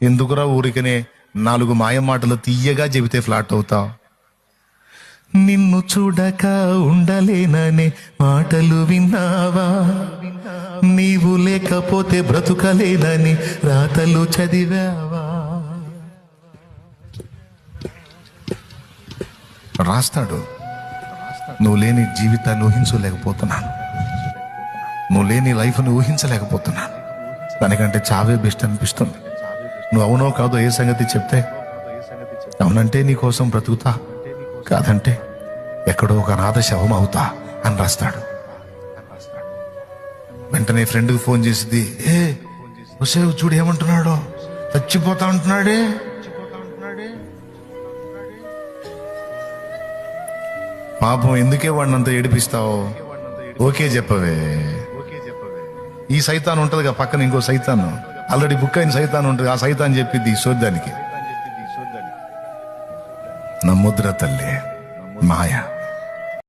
ఎందుకురా ఊరికనే 4 మాయ మాటలు తీయగా చెబితే ఫ్లాట్ అవుతావు? నిన్ను చూడక ఉండలేననే మాటలు విన్నావా? నీవు లేకపోతే బ్రతుకలేనని రాతలు చదివావా? రాస్తాడు. నువ్వు లేని జీవితాన్ని ఊహించలేకపోతున్నాను, నువ్వు లేని లైఫ్ని ఊహించలేకపోతున్నాను. దానికంటే చావే బెస్ట్ అనిపిస్తుంది. నువ్వు అవునో కాదో ఏ సంగతి చెప్తే, అవునంటే నీ కోసం బ్రతుకుతా, కాదంటే ఎక్కడో ఒక అనాథ శవం అవుతా అని రాస్తాడు. వెంటనే ఫ్రెండ్కి ఫోన్ చేసింది, హుసేవ్ చూడు ఏమంటున్నాడో, చచ్చిపోతా అంటున్నాడే. పాపం ఎందుకే వాడినంత ఏడిపిస్తావు? ఓకే చెప్పవే. ఈ సైతాన్ ఉంటదిగా పక్కన, ఇంకో సైతాన్ ఆల్రెడీ బుక్ అయిన సైతాన్ ఉంటుంది. ఆ సైతాన్ చెప్పిద్ది ఈ సోద్దానికి, నమ్ముద్ర తల్లి మాయ.